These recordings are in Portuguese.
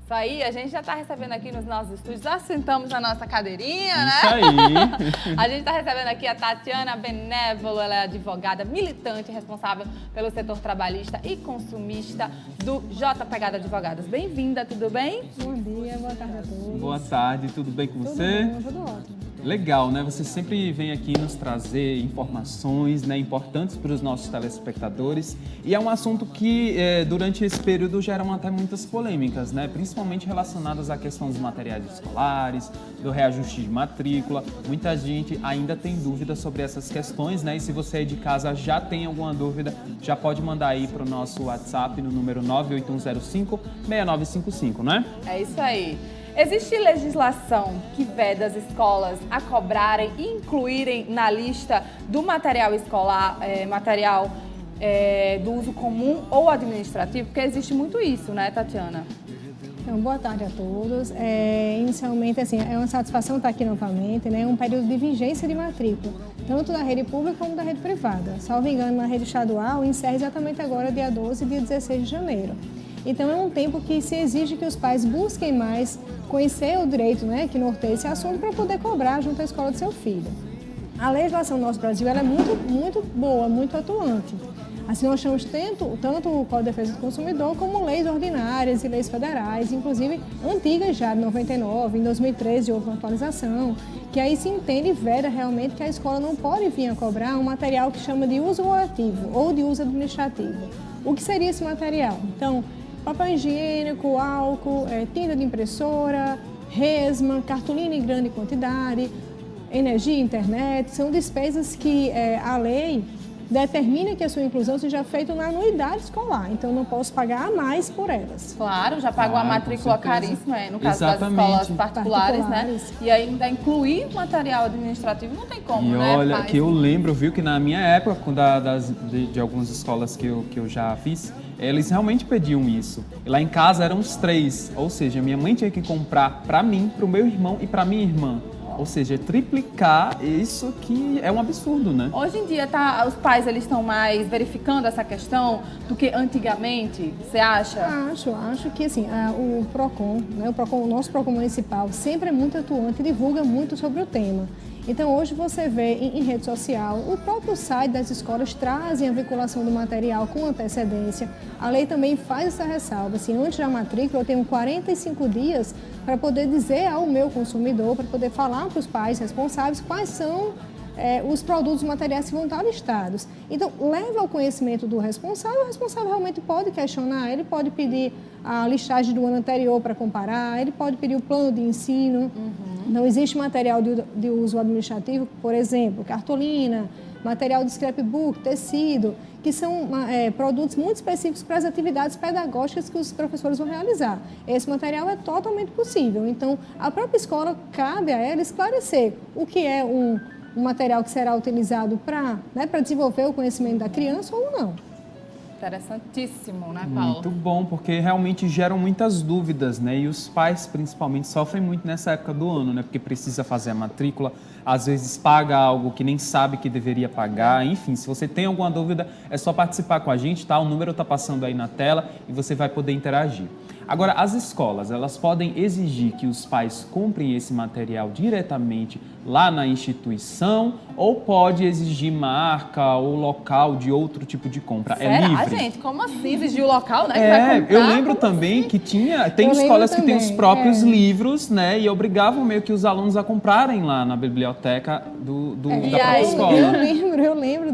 Isso aí, a gente já está recebendo aqui nos nossos estúdios, já sentamos na nossa cadeirinha, né? Isso aí. A gente está recebendo aqui a Tatiana Benévolo, ela é advogada, militante, responsável pelo setor trabalhista e consumista do J Pegada Advogados. Bem-vinda, tudo bem? Bom dia, boa tarde a todos. Boa tarde, tudo bem com você? Tudo ótimo. Legal, né? Você sempre vem aqui nos trazer informações, né, importantes para os nossos telespectadores. E é um assunto que, durante esse período, geram até muitas polêmicas, né? Principalmente relacionadas à questão dos materiais escolares, do reajuste de matrícula. Muita gente ainda tem dúvidas sobre essas questões, né? E se você aí de casa já tem alguma dúvida, já pode mandar aí para o nosso WhatsApp no número 98105-6955, né? É isso aí. Existe legislação que veda as escolas a cobrarem e incluírem na lista do material escolar, do uso comum ou administrativo? Porque existe muito isso, né, Tatiana? Então, boa tarde a todos. Inicialmente, assim, é uma satisfação estar aqui novamente, né? Um período de vigência de matrícula, tanto da rede pública como da rede privada. Salvo engano, na rede estadual, encerra exatamente agora, dia 12 e dia 16 de janeiro. Então, é um tempo que se exige que os pais busquem mais conhecer o direito, né, que norteia esse assunto para poder cobrar junto à escola do seu filho. A legislação do nosso Brasil ela é muito boa, muito atuante. Assim, nós temos tanto o Código de Defesa do Consumidor como leis ordinárias e leis federais, inclusive antigas já, de 99, em 2013 houve uma atualização, que aí se entende e veda realmente que a escola não pode vir a cobrar um material que chama de uso ativo ou de uso administrativo. O que seria esse material? Então, papel higiênico, álcool, tinta de impressora, resma, cartolina em grande quantidade, energia, internet, são despesas que a lei determina que a sua inclusão seja feita na anuidade escolar, então eu não posso pagar a mais por elas. Claro, já pagou a matrícula caríssima, no caso das escolas particulares, né? E ainda incluir material administrativo não tem como, né? E olha, que eu lembro, viu, que na minha época, de algumas escolas que eu já fiz, eles realmente pediam isso. E lá em casa eram os 3, ou seja, minha mãe tinha que comprar para mim, para o meu irmão e para minha irmã. Ou seja, triplicar isso que é um absurdo, né? Hoje em dia, os pais eles estão mais verificando essa questão do que antigamente, você acha? Acho que assim, o PROCON, né, o nosso PROCON municipal sempre é muito atuante e divulga muito sobre o tema. Então, hoje você vê em rede social, o próprio site das escolas trazem a vinculação do material com antecedência. A lei também faz essa ressalva. Assim, antes da matrícula, eu tenho 45 dias para poder dizer ao meu consumidor, para poder falar para os pais responsáveis quais são os produtos, os materiais que vão estar listados. Então, leva ao conhecimento do responsável, o responsável realmente pode questionar, ele pode pedir a listagem do ano anterior para comparar, ele pode pedir o plano de ensino. Não existe material de uso administrativo, por exemplo, cartolina, material de scrapbook, tecido, que são produtos muito específicos para as atividades pedagógicas que os professores vão realizar. Esse material é totalmente possível. Então, a própria escola, cabe a ela esclarecer o que é um material que será utilizado para desenvolver o conhecimento da criança ou não. Interessantíssimo, né, Paulo? Muito bom, porque realmente geram muitas dúvidas, né? E os pais, principalmente, sofrem muito nessa época do ano, né? Porque precisa fazer a matrícula, às vezes paga algo que nem sabe que deveria pagar. Enfim, se você tem alguma dúvida, é só participar com a gente, tá? O número está passando aí na tela e você vai poder interagir. Agora, as escolas, elas podem exigir que os pais comprem esse material diretamente lá na instituição ou pode exigir marca ou local de outro tipo de compra? Será, é livre? Gente? Como assim? Exigir o local, né? Que vai comprar? Eu lembro também que tem escolas que têm os próprios livros, né? E obrigavam meio que os alunos a comprarem lá na biblioteca da própria escola. Eu lembro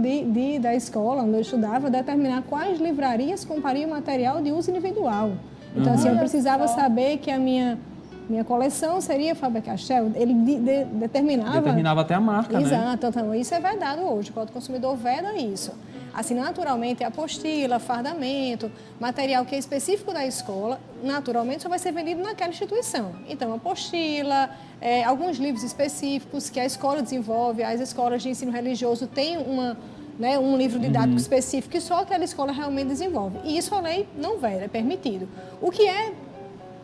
da escola onde eu estudava determinar quais livrarias comprariam material de uso individual. Então, assim, eu precisava saber que a minha coleção seria Faber-Castell. Ele determinava até a marca, né? Exato. Então, isso é vedado hoje. O Código do Consumidor veda isso. Assim, naturalmente, apostila, fardamento, material que é específico da escola, naturalmente só vai ser vendido naquela instituição. Então, apostila, alguns livros específicos que a escola desenvolve, as escolas de ensino religioso têm um livro didático específico que só aquela escola realmente desenvolve. E isso a lei não veda, é permitido. O que é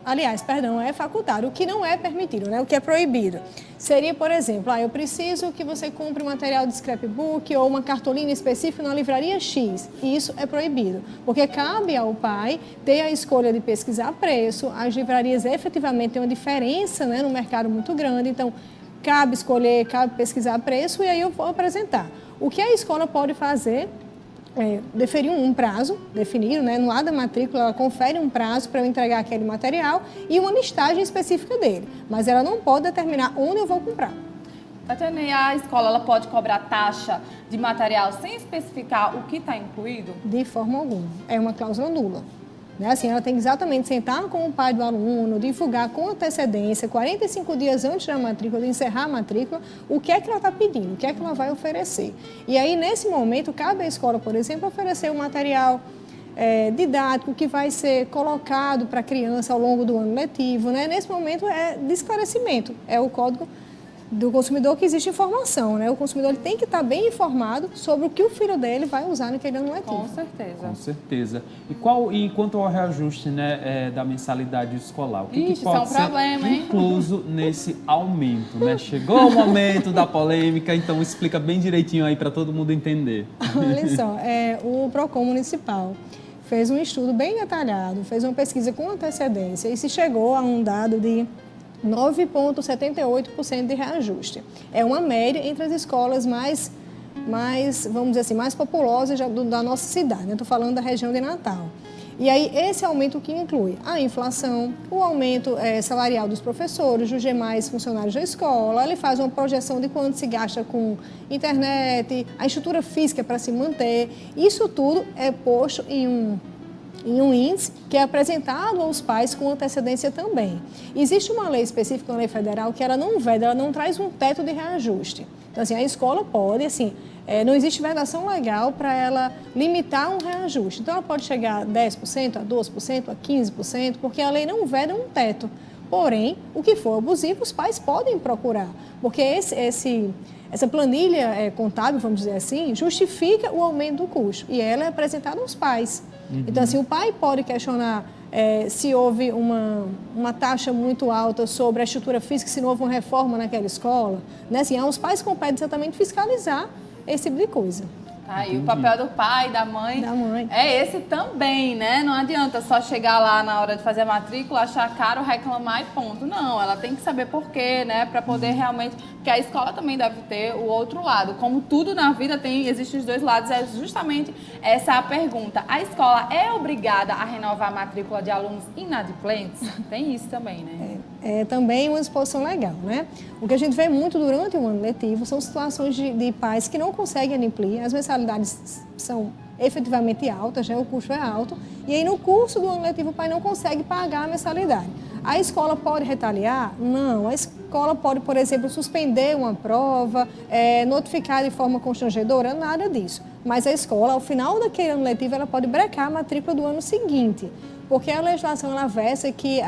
Aliás, perdão, é facultado. O que não é permitido, né? O que é proibido. Seria, por exemplo, eu preciso que você compre um material de scrapbook ou uma cartolina específica na livraria X. Isso é proibido, porque cabe ao pai ter a escolha de pesquisar preço. As livrarias efetivamente têm uma diferença, né, no mercado muito grande, então cabe escolher, cabe pesquisar preço e aí eu vou apresentar. O que a escola pode fazer deferir um prazo definido, né? No ato da matrícula, ela confere um prazo para eu entregar aquele material e uma listagem específica dele, mas ela não pode determinar onde eu vou comprar. Tatiana, e a escola ela pode cobrar taxa de material sem especificar o que está incluído? De forma alguma. É uma cláusula nula. Né? Assim, ela tem que exatamente sentar com o pai do aluno, divulgar com antecedência, 45 dias antes da matrícula, de encerrar a matrícula, o que é que ela está pedindo, o que é que ela vai oferecer. E aí, nesse momento, cabe à escola, por exemplo, oferecer um material didático que vai ser colocado para a criança ao longo do ano letivo. Né? Nesse momento, é de esclarecimento, é o código do consumidor que existe informação, né? O consumidor ele tem que estar bem informado sobre o que o filho dele vai usar naquele ano letivo. Com certeza. Com certeza. E quanto ao reajuste, né, da mensalidade escolar? O que isso é um problema, hein? Incluso nesse aumento, né? Chegou o momento da polêmica, então explica bem direitinho aí para todo mundo entender. Olha só, o PROCON municipal fez um estudo bem detalhado, fez uma pesquisa com antecedência e se chegou a um dado de 9,78% de reajuste. É uma média entre as escolas mais, vamos dizer assim, mais populosas da nossa cidade. Estou falando da região de Natal. E aí, esse aumento que inclui a inflação, o aumento salarial dos professores, dos demais funcionários da escola, ele faz uma projeção de quanto se gasta com internet, a estrutura física para se manter. Isso tudo é posto em um índice que é apresentado aos pais com antecedência também. Existe uma lei específica, uma lei federal, que ela não veda, ela não traz um teto de reajuste. Então, assim, a escola pode, assim, não existe vedação legal para ela limitar um reajuste. Então, ela pode chegar a 10%, a 12%, a 15%, porque a lei não veda um teto. Porém, o que for abusivo, os pais podem procurar, porque essa planilha contábil, vamos dizer assim, justifica o aumento do custo e ela é apresentada aos pais. Então, assim, o pai pode questionar se houve uma taxa muito alta sobre a estrutura física, se não houve uma reforma naquela escola. Né? Assim, aos pais compete exatamente fiscalizar esse tipo de coisa. E o papel do pai, da mãe, é esse também, né? Não adianta só chegar lá na hora de fazer a matrícula, achar caro, reclamar e ponto. Não, ela tem que saber por quê, né? Para poder realmente... Porque a escola também deve ter o outro lado. Como tudo na vida existem os dois lados, é justamente essa a pergunta. A escola é obrigada a renovar a matrícula de alunos inadimplentes? Tem isso também, né? É também uma disposição legal, né? O que a gente vê muito durante o ano letivo são situações de pais que não conseguem adimplir, as mensalidades são efetivamente altas, né? O custo é alto, e aí no curso do ano letivo o pai não consegue pagar a mensalidade. A escola pode retaliar? Não. A escola pode, por exemplo, suspender uma prova, notificar de forma constrangedora, nada disso. Mas a escola, ao final daquele ano letivo, ela pode brecar a matrícula do ano seguinte, porque a legislação ela versa que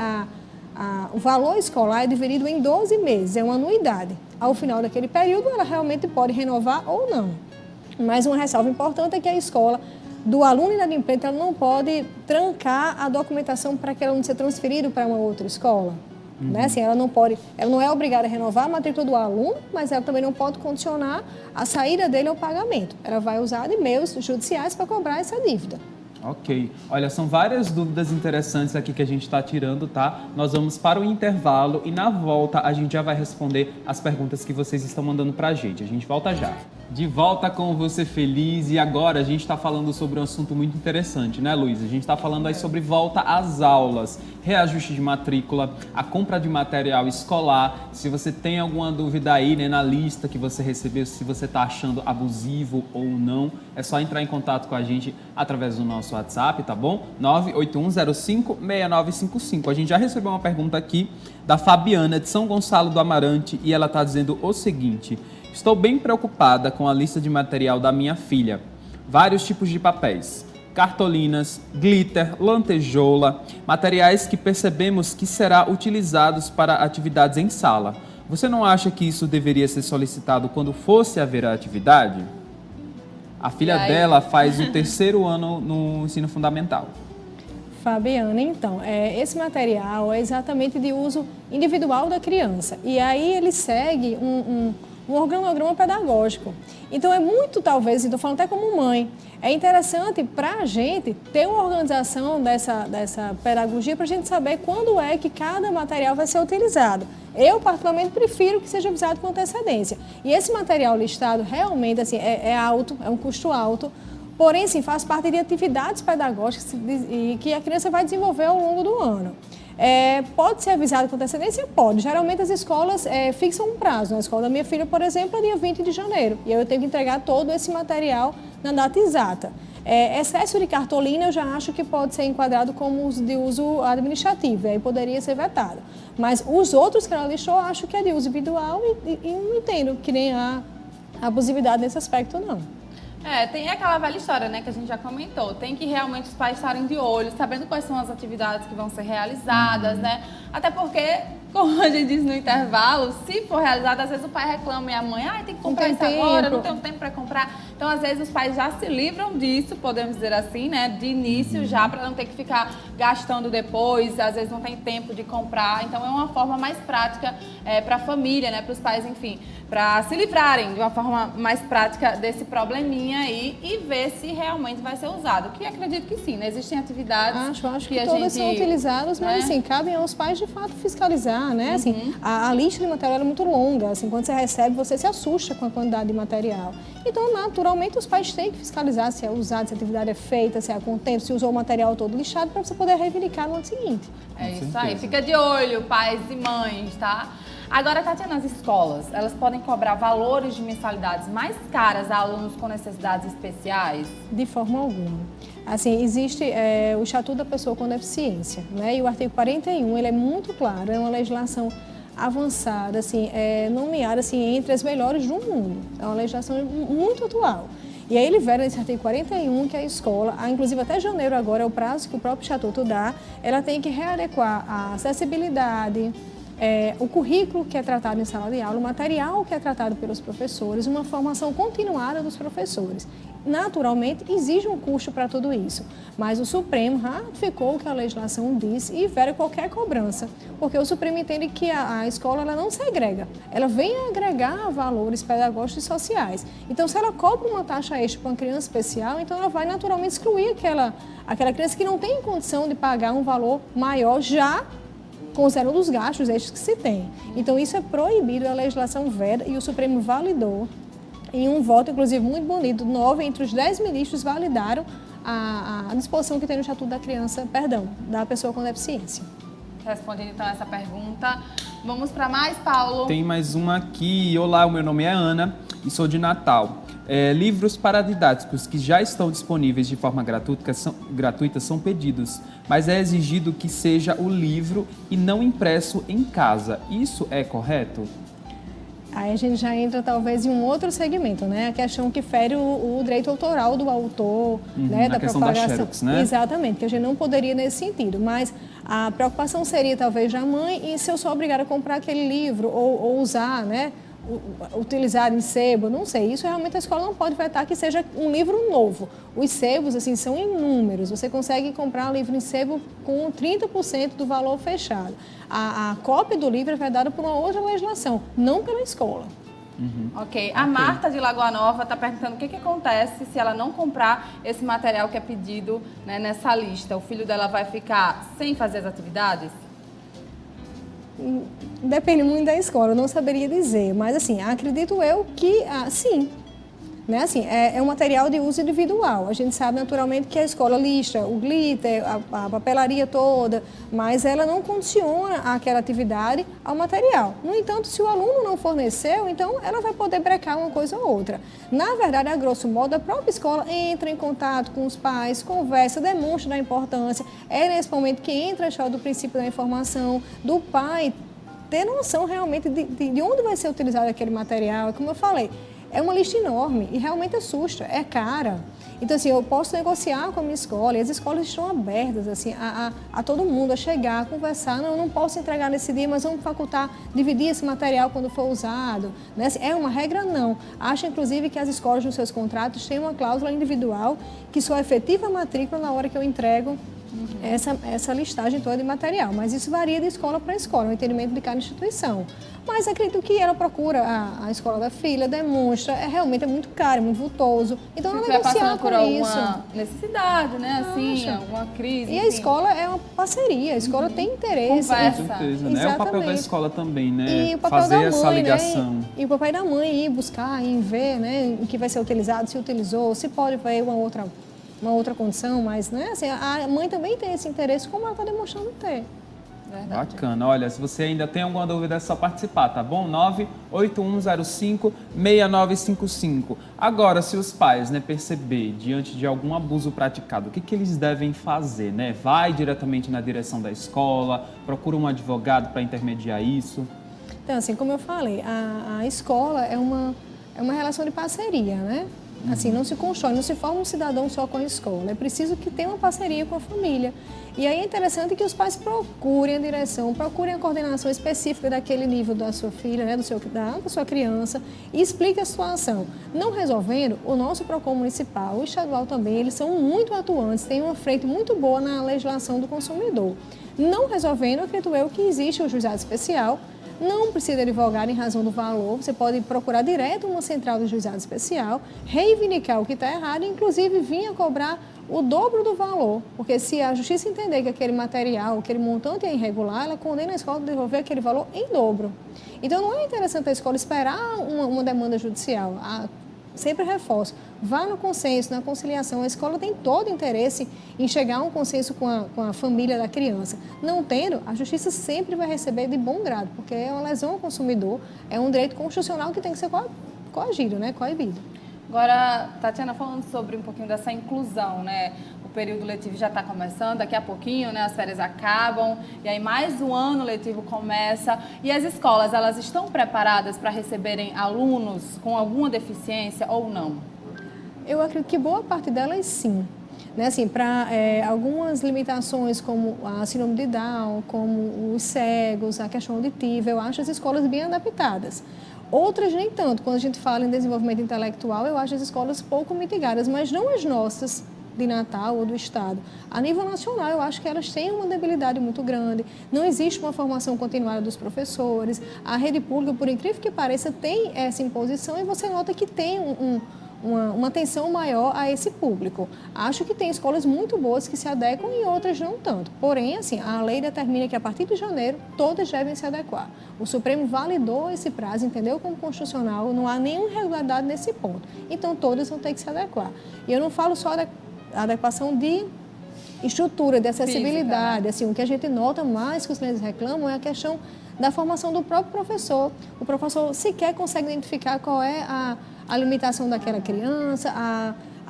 o valor escolar é dividido em 12 meses, é uma anuidade. Ao final daquele período, ela realmente pode renovar ou não. Mas uma ressalva importante é que a escola do aluno inadimplente ela não pode trancar a documentação para aquele aluno ser transferido para uma outra escola. Né? Assim, ela não é obrigada a renovar a matrícula do aluno, mas ela também não pode condicionar a saída dele ao pagamento. Ela vai usar de meios judiciais para cobrar essa dívida. Ok. Olha, são várias dúvidas interessantes aqui que a gente está tirando, tá? Nós vamos para o intervalo e na volta a gente já vai responder as perguntas que vocês estão mandando para a gente. A gente volta já. De volta com Você Feliz e agora a gente está falando sobre um assunto muito interessante, né, Luiz? A gente está falando aí sobre volta às aulas, reajuste de matrícula, a compra de material escolar. Se você tem alguma dúvida aí, né, na lista que você recebeu, se você está achando abusivo ou não, é só entrar em contato com a gente através do nosso WhatsApp, tá bom? 981056955. A gente já recebeu uma pergunta aqui da Fabiana de São Gonçalo do Amarante e ela está dizendo o seguinte: estou bem preocupada com a lista de material da minha filha. Vários tipos de papéis, cartolinas, glitter, lantejoula, materiais que percebemos que será utilizados para atividades em sala. Você não acha que isso deveria ser solicitado quando fosse haver a atividade? A filha dela faz o 3º ano no ensino fundamental. Fabiana, então, esse material é exatamente de uso individual da criança. E aí ele segue um organograma pedagógico. Então é muito, talvez, estou falando até como mãe, é interessante para a gente ter uma organização dessa pedagogia para a gente saber quando é que cada material vai ser utilizado. Eu, particularmente, prefiro que seja avisado com antecedência. E esse material listado realmente assim, é alto, é um custo alto, porém, sim, faz parte de atividades pedagógicas e que a criança vai desenvolver ao longo do ano. Pode ser avisado com antecedência? Pode. Geralmente as escolas fixam um prazo. Na escola da minha filha, por exemplo, é dia 20 de janeiro. E eu tenho que entregar todo esse material na data exata. Excesso de cartolina eu já acho que pode ser enquadrado como de uso administrativo. Aí poderia ser vetado. Mas os outros que ela listou, eu acho que é de uso individual e não entendo que nem há abusividade nesse aspecto, não. Tem aquela velha história, né, que a gente já comentou. Tem que realmente os pais estarem de olho, sabendo quais são as atividades que vão ser realizadas, né? Até porque, como a gente diz no intervalo, se for realizado, às vezes o pai reclama e a mãe, tem que comprar isso agora, não tenho tempo para comprar. Então, às vezes, os pais já se livram disso, podemos dizer assim, né, de início já, para não ter que ficar gastando depois, às vezes não tem tempo de comprar. Então, é uma forma mais prática para a família, né, para os pais, enfim, para se livrarem de uma forma mais prática desse probleminha aí e ver se realmente vai ser usado. Que acredito que sim, né? Existem atividades acho que todas são utilizadas, mas assim, cabem aos pais de fato fiscalizar, né? Assim, a lista de material é muito longa, assim, quando você recebe, você se assusta com a quantidade de material. Então, naturalmente, os pais têm que fiscalizar se é usado, se a atividade é feita, se é com tempo, se usou o material todo lixado, para você poder reivindicar no ano seguinte. É isso aí, fica de olho, pais e mães, tá? Agora, Tatiana, as escolas, elas podem cobrar valores de mensalidades mais caras a alunos com necessidades especiais? De forma alguma. Assim, existe o Estatuto da Pessoa com Deficiência, né? E o artigo 41, ele é muito claro, é uma legislação avançada, assim, nomeada assim, entre as melhores do mundo. É uma legislação muito atual. E aí ele vela nesse artigo 41 que a escola, inclusive até janeiro agora é o prazo que o próprio Estatuto dá, ela tem que readequar a acessibilidade, o currículo que é tratado em sala de aula, o material que é tratado pelos professores, uma formação continuada dos professores. Naturalmente, exige um custo para tudo isso, mas o Supremo ratificou o que a legislação diz e vela qualquer cobrança, porque o Supremo entende que a escola ela não segrega, ela vem agregar valores pedagógicos e sociais. Então, se ela cobra uma taxa extra para uma criança especial, então ela vai naturalmente excluir aquela criança que não tem condição de pagar um valor maior já considerando dos gastos extras que se tem. Então, isso é proibido, a legislação veda e o Supremo validou em um voto, inclusive, muito bonito. 9 entre os 10 ministros validaram a disposição que tem no Estatuto da Criança, da pessoa com deficiência. Respondendo, então, essa pergunta. Vamos para mais, Paulo? Tem mais uma aqui. Olá, o meu nome é Ana e sou de Natal. Livros paradidáticos que já estão disponíveis de forma gratuita são pedidos, mas é exigido que seja o livro e não impresso em casa. Isso é correto? Aí a gente já entra talvez em um outro segmento, né? A questão que fere o direito autoral do autor, né? Da propagação. Da Xerox, né? Exatamente, que a gente não poderia nesse sentido, mas a preocupação seria talvez da mãe e se eu sou obrigada a comprar aquele livro ou usar, né? Utilizar em sebo, não sei. Isso realmente a escola não pode vetar que seja um livro novo. Os sebos, assim, são inúmeros. Você consegue comprar um livro em sebo com 30% do valor fechado. A cópia do livro é vedada por uma outra legislação, não pela escola. Ok. A Marta de Lagoa Nova está perguntando o que acontece se ela não comprar esse material que é pedido, né, nessa lista. O filho dela vai ficar sem fazer as atividades? Depende muito da escola, eu não saberia dizer, mas assim, acredito eu que sim. Né? Assim, é um material de uso individual. A gente sabe naturalmente que a escola lista o glitter, a papelaria toda, mas ela não condiciona aquela atividade ao material. No entanto, se o aluno não forneceu, então ela vai poder brecar uma coisa ou outra. Na verdade, a grosso modo, a própria escola entra em contato com os pais, conversa, demonstra a importância. É nesse momento que entra a história do princípio da informação, do pai ter noção realmente de onde vai ser utilizado aquele material. Como eu falei, é uma lista enorme e realmente assusta, é cara. Então, assim, eu posso negociar com a minha escola e as escolas estão abertas, assim, a todo mundo, a chegar, a conversar. Não, eu não posso entregar nesse dia, mas vamos facultar, dividir esse material quando for usado. Né? Assim, é uma regra? Não. Acho, inclusive, que as escolas, nos seus contratos, têm uma cláusula individual que só efetiva a matrícula na hora que eu entrego essa listagem toda de material. Mas isso varia de escola para escola, o entendimento de cada instituição. Mas acredito que ela procura, a escola da filha demonstra, realmente é muito caro, é muito vultoso. Então, ela negociar por alguma necessidade, né? Assim, alguma crise. E a escola é uma parceria, a escola tem interesse. Conversa. Com certeza, né? É o papel da escola também, né? E o papel fazer da mãe, essa ligação. Né? E o papai da mãe ir buscar, ir ver, né? O que vai ser utilizado, se utilizou, se pode ver uma outra condição, mas né, assim, a mãe também tem esse interesse, como ela está demonstrando ter. Verdade. Bacana. Olha, se você ainda tem alguma dúvida, é só participar, tá bom? 98105-6955. Agora, se os pais, né, perceber diante de algum abuso praticado, o que eles devem fazer, né? Vai diretamente na direção da escola, procura um advogado para intermediar isso? Então, assim, como eu falei, a escola é uma relação de parceria, né? Assim, não se constrói, não se forma um cidadão só com a escola. É preciso que tenha uma parceria com a família. E aí é interessante que os pais procurem a direção, procurem a coordenação específica daquele nível da sua filha, né, da sua criança, e explique a situação. Não resolvendo, o nosso PROCON municipal, o estadual também, eles são muito atuantes, têm uma frente muito boa na legislação do consumidor. Não resolvendo, acredito eu que existe o juizado especial. Não precisa advogar em razão do valor, você pode procurar direto uma central do juizado especial, reivindicar o que está errado e, inclusive, vir a cobrar o dobro do valor. Porque se a justiça entender que aquele material, aquele montante é irregular, ela condena a escola a devolver aquele valor em dobro. Então, não é interessante a escola esperar uma demanda judicial. Sempre reforço, vá no consenso, na conciliação. A escola tem todo interesse em chegar a um consenso com a família da criança. Não tendo, a justiça sempre vai receber de bom grado, porque é uma lesão ao consumidor, é um direito constitucional que tem que ser coagido, né? Coibido. Agora, Tatiana, falando sobre um pouquinho dessa inclusão, né? O período letivo já está começando, daqui a pouquinho, né? As férias acabam e aí mais um ano letivo começa. E as escolas, elas estão preparadas para receberem alunos com alguma deficiência ou não? Eu acredito que boa parte delas, sim. Né, assim, para algumas limitações como a síndrome de Down, como os cegos, a questão auditiva, eu acho as escolas bem adaptadas. Outras nem tanto. Quando a gente fala em desenvolvimento intelectual, eu acho as escolas pouco mitigadas, mas não as nossas de Natal ou do Estado. A nível nacional, eu acho que elas têm uma debilidade muito grande. Não existe uma formação continuada dos professores. A rede pública, por incrível que pareça, tem essa imposição e você nota que tem uma atenção maior a esse público. Acho que tem escolas muito boas que se adequam e outras não tanto. Porém, assim, a lei determina que a partir de janeiro todas devem se adequar. O Supremo validou esse prazo, entendeu como constitucional, não há nenhuma irregularidade nesse ponto. Então, todas vão ter que se adequar. E eu não falo só da adequação de estrutura, de acessibilidade. Física, né? Assim, o que a gente nota mais que os clientes reclamam é a questão da formação do próprio professor. O professor sequer consegue identificar qual é a limitação daquela criança,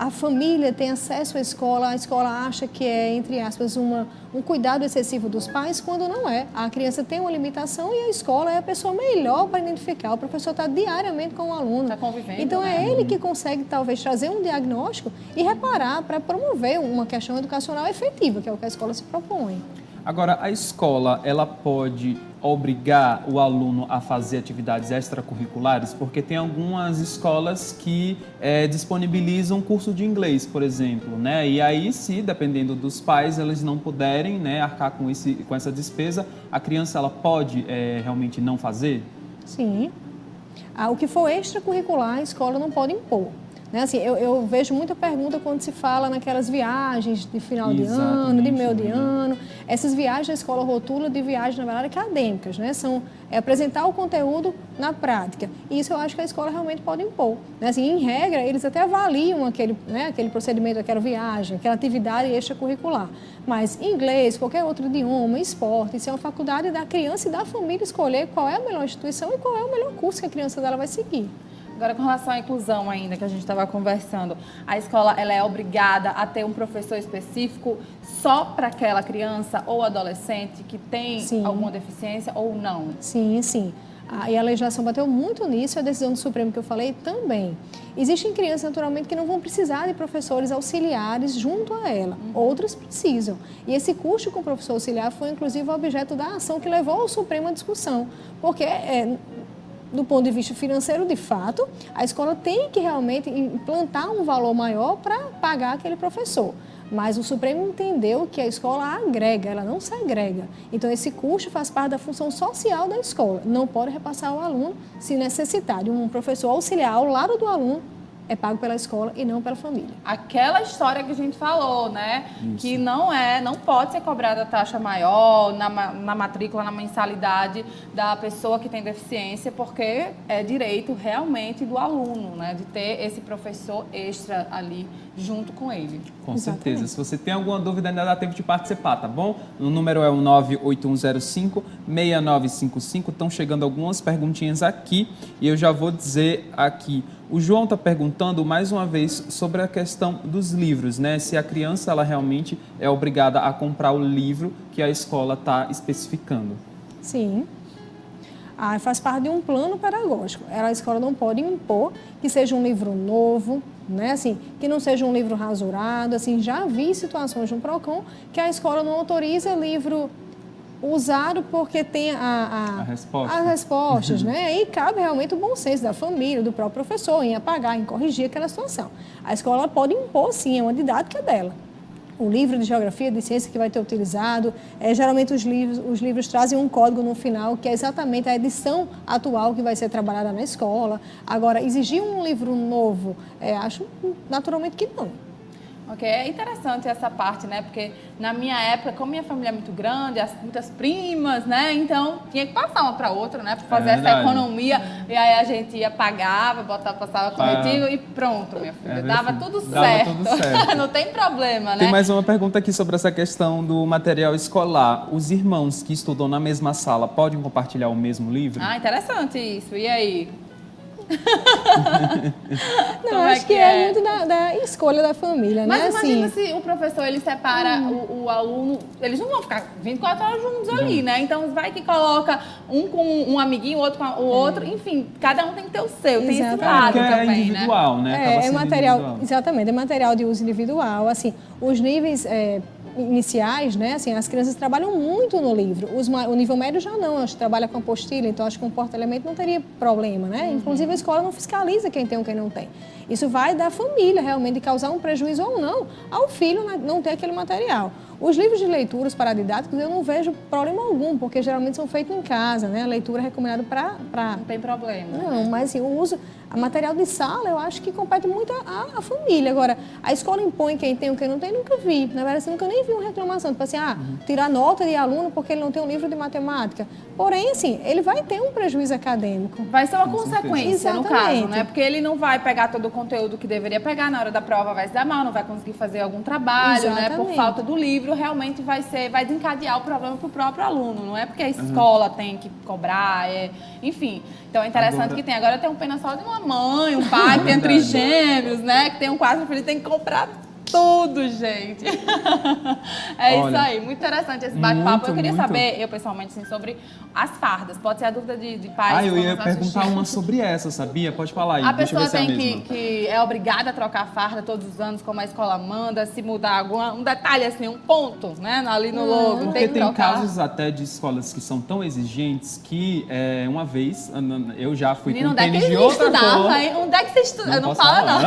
a família tem acesso à escola, a escola acha que é, entre aspas, um cuidado excessivo dos pais, quando não é. A criança tem uma limitação e a escola é a pessoa melhor para identificar. O professor está diariamente com o aluno. Está convivendo. Então, é ele que consegue, talvez, trazer um diagnóstico e reparar para promover uma questão educacional efetiva, que é o que a escola se propõe. Agora, a escola, ela pode obrigar o aluno a fazer atividades extracurriculares? Porque tem algumas escolas que disponibilizam curso de inglês, por exemplo, né? E aí, se, dependendo dos pais, eles não puderem, né, arcar com essa despesa, a criança ela pode realmente não fazer? Sim. O que for extracurricular, a escola não pode impor. Né? Assim, eu vejo muita pergunta quando se fala naquelas viagens de final de ano, de meio de ano. Essas viagens a escola rotula de viagens, na verdade, acadêmicas, né? São apresentar o conteúdo na prática. E isso eu acho que a escola realmente pode impor. Né? Assim, em regra, eles até avaliam aquele procedimento, aquela viagem, aquela atividade extracurricular. Mas inglês, qualquer outro idioma, esporte, isso é uma faculdade da criança e da família escolher qual é a melhor instituição e qual é o melhor curso que a criança dela vai seguir. Agora, com relação à inclusão ainda, que a gente estava conversando, a escola ela é obrigada a ter um professor específico só para aquela criança ou adolescente que tem alguma deficiência ou não? Sim, sim. E a legislação bateu muito nisso, a decisão do Supremo que eu falei também. Existem crianças, naturalmente, que não vão precisar de professores auxiliares junto a ela. Outras precisam. E esse custo com o professor auxiliar foi, inclusive, o objeto da ação que levou ao Supremo à discussão. Porque do ponto de vista financeiro, de fato, a escola tem que realmente implantar um valor maior para pagar aquele professor. Mas o Supremo entendeu que a escola agrega, ela não segrega. Então, esse custo faz parte da função social da escola. Não pode repassar ao aluno se necessitar de um professor auxiliar ao lado do aluno, é pago pela escola e não pela família. Aquela história que a gente falou, né? Isso. Que não pode ser cobrada taxa maior na matrícula, na mensalidade da pessoa que tem deficiência, porque é direito realmente do aluno, né? De ter esse professor extra ali junto com ele. Com certeza. Se você tem alguma dúvida, ainda dá tempo de participar, tá bom? O número é o 98105-6955. Estão chegando algumas perguntinhas aqui e eu já vou dizer aqui. O João está perguntando mais uma vez sobre a questão dos livros, né? Se a criança ela realmente é obrigada a comprar o livro que a escola está especificando. Sim. Faz parte de um plano pedagógico. A escola não pode impor que seja um livro novo, né? Assim, que não seja um livro rasurado. Assim, já vi situações no PROCON que a escola não autoriza livro usado porque tem as respostas, né? E cabe realmente o bom senso da família, do próprio professor, em apagar, em corrigir aquela situação. A escola pode impor, sim, é uma didática dela. O livro de geografia, de ciência que vai ter utilizado, geralmente os livros trazem um código no final, que é exatamente a edição atual que vai ser trabalhada na escola. Agora, exigir um livro novo, acho naturalmente que não. Ok, é interessante essa parte, né? Porque na minha época, como minha família é muito grande, muitas primas, né? Então tinha que passar uma para outra, né? Para fazer essa economia. E aí a gente ia, pagava, passava corretivo e pronto, minha filha. Dava tudo certo. Não tem problema, né? Tem mais uma pergunta aqui sobre essa questão do material escolar. Os irmãos que estudam na mesma sala podem compartilhar o mesmo livro? Interessante isso. E aí? Não, acho que é muito da escolha da família, mas né? Mas imagina se o professor ele separa o aluno, eles não vão ficar 24 horas juntos ali, né? Então vai que coloca um com um amiguinho, o outro com o outro, enfim, cada um tem que ter o seu, tem esse lado também, é individual, né? É material, individual. Exatamente, é material de uso individual, assim, os níveis iniciais, né? Assim, as crianças trabalham muito no livro. O nível médio já não, acho que trabalha com apostila, então acho que um porta-elemento não teria problema, né? Inclusive a escola não fiscaliza quem tem ou quem não tem. Isso vai da família realmente de causar um prejuízo ou não ao filho não ter aquele material. Os livros de leitura, os paradidáticos, eu não vejo problema algum, porque geralmente são feitos em casa, né? A leitura é recomendada para... Não tem problema. Não, mas assim, o uso... A material de sala, eu acho que compete muito à família. Agora, a escola impõe quem tem ou quem não tem, nunca vi. Na verdade, assim, nunca nem vi uma reclamação. Tipo assim, tirar nota de aluno porque ele não tem um livro de matemática. Porém, assim, ele vai ter um prejuízo acadêmico. Vai ser uma consequência, no caso, né? Porque ele não vai pegar todo o conteúdo que deveria pegar, na hora da prova vai se dar mal, não vai conseguir fazer algum trabalho, né? Por falta do livro, realmente vai desencadear o problema para o próprio aluno. Não é porque a escola tem que cobrar, enfim. Então é interessante que tem. Agora eu tenho pena só de uma mãe, um pai que tem trigêmeos, né? Que tem um 4 filhos, tem que comprar tudo, gente. Isso aí, muito interessante esse bate-papo. Eu queria saber, eu pessoalmente, assim, sobre as fardas. Pode ser a dúvida de pais. Eu ia perguntar uma sobre essa, sabia? Pode falar aí. A pessoa tem que é obrigada a trocar a farda todos os anos, como a escola manda, se mudar um detalhe, assim, um ponto, né? Ali no logo. Porque tem casos até de escolas que são tão exigentes que uma vez eu já fui com tênis de outra cor. Onde é que você estuda? Não fala, não.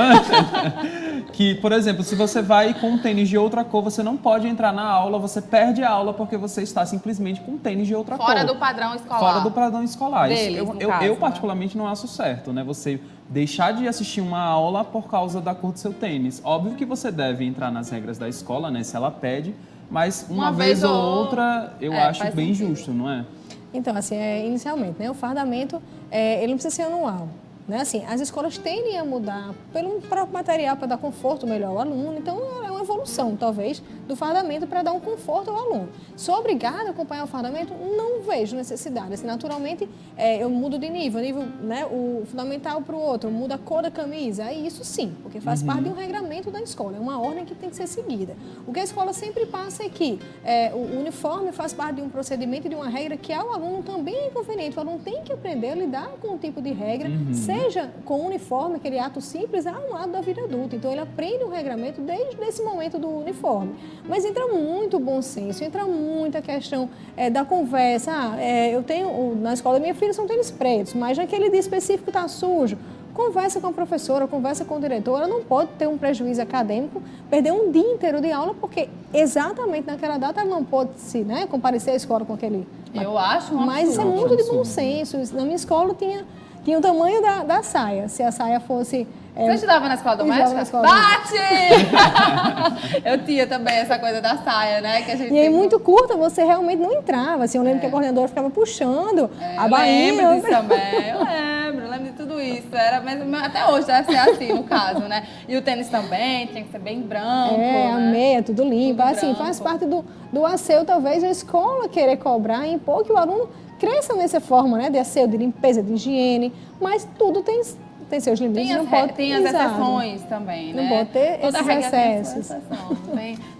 Que, por exemplo, se você vai com um tênis de outra cor, você não pode entrar na aula, você perde a aula porque você está simplesmente com um tênis de outra cor. Fora do padrão escolar. Fora do padrão escolar. Deles, eu particularmente não acho certo, né? Você deixar de assistir uma aula por causa da cor do seu tênis. Óbvio que você deve entrar nas regras da escola, né? Se ela pede, mas uma vez ou outra eu acho bem justo, não é? Então, assim, inicialmente, né? O fardamento, ele não precisa ser anual. Né? Assim, as escolas tendem a mudar pelo próprio material para dar conforto melhor ao aluno, então é uma evolução, talvez, do fardamento para dar um conforto ao aluno. Sou obrigada a acompanhar o fardamento? Não vejo necessidade. Assim, naturalmente, eu mudo de nível, né, o fundamental para o outro, muda a cor da camisa, isso sim, porque faz parte de um regramento da escola, é uma ordem que tem que ser seguida. O que a escola sempre passa é que o uniforme faz parte de um procedimento e de uma regra que ao aluno também é inconveniente. O aluno tem que aprender a lidar com um tipo de regra, seja com o uniforme, aquele ato simples, a um lado da vida adulta. Então, ele aprende um regramento desde esse momento do uniforme. Mas entra muito bom senso, entra muita questão da conversa. Eu tenho, na escola da minha filha são tênis pretos, mas naquele dia específico está sujo. conversa com a professora, conversa com o diretor. Ela não pode ter um prejuízo acadêmico, perder um dia inteiro de aula, porque exatamente naquela data ela não pode comparecer à escola com aquele... Eu acho um Mas isso é absurdo. muito de bom senso. Na minha escola tinha o tamanho da saia. Se a saia fosse... Você estudava na escola doméstica? Na escola Bate! Eu tinha também essa coisa da saia, né? Que a gente E aí, muito curta, você realmente não entrava. Assim, eu lembro que a coordenadora ficava puxando a bainha. Eu lembro disso também, eu lembro de tudo isso. Era mesmo, até hoje deve ser assim, no caso, né? E o tênis também, tinha que ser bem branco, a né? meia, tudo limpo. Tudo Assim, branco. faz parte do asseio, talvez, a escola querer cobrar e impor que o aluno cresça nessa forma, né? De asseio, de limpeza, de higiene. Mas tudo tem seus limites. Tem as exceções também, né? Não pode ter Toda esses regra tem sua excessos. exceção.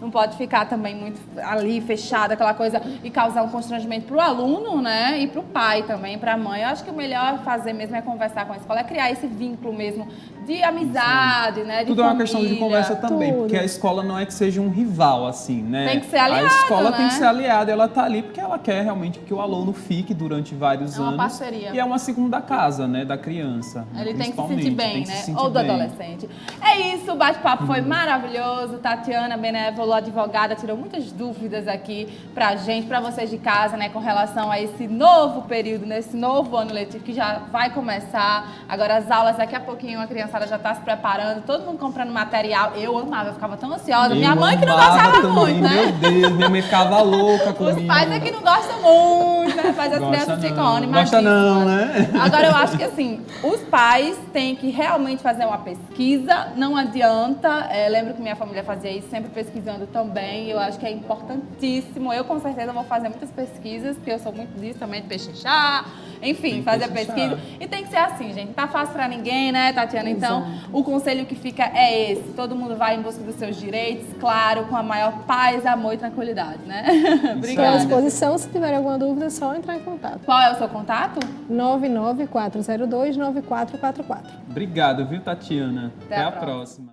Não pode ficar também muito ali fechada, aquela coisa, e causar um constrangimento para o aluno, né? E para o pai também, para a mãe. Eu acho que o melhor fazer mesmo é conversar com a escola, é criar esse vínculo mesmo de amizade, né? De tudo família. é uma questão de conversa também, Tudo. porque a escola não é que seja um rival, assim, né? Tem que ser aliado, a escola né? tem que ser aliada, ela tá ali porque ela quer realmente que o aluno fique durante vários É uma anos. parceria. E é uma segunda casa, né, da criança. Ele tem que se principalmente, sentir bem, tem que se né? sentir Ou do bem. adolescente. É isso, o bate-papo foi maravilhoso. Tatiana Benévolo, advogada, tirou muitas dúvidas aqui pra gente, pra vocês de casa, né? Com relação a esse novo período, nesse novo ano letivo que já vai começar. Agora as aulas, daqui a pouquinho a criançada já tá se preparando, todo mundo comprando material. Eu amava, eu ficava tão ansiosa. Minha mãe que não gostava também, muito, né? Meu Deus, minha mãe ficava louca comigo. Os pais é que não gostam muito, né? Faz as crianças ficam animadíssimas. Gosta não, né? Agora, eu acho que assim, os pais têm que realmente fazer uma pesquisa, não adianta. Lembro que minha família fazia isso, sempre pesquisando também. Eu acho que é importantíssimo. Eu, com certeza, vou fazer muitas pesquisas, porque eu sou muito disso também, de pechinchar. Enfim, fazer pesquisa. E tem que ser assim, gente. Não tá fácil pra ninguém, né, Tatiana? Então, o conselho que fica é esse. Todo mundo vai em busca dos seus direitos, claro, com a maior paz, amor e tranquilidade, né? Estou à Obrigada. disposição. Se tiver alguma dúvida, é só entrar em contato. Qual é o seu contato? 99402-9444. Obrigado, viu, Tatiana? Até Até a a próxima.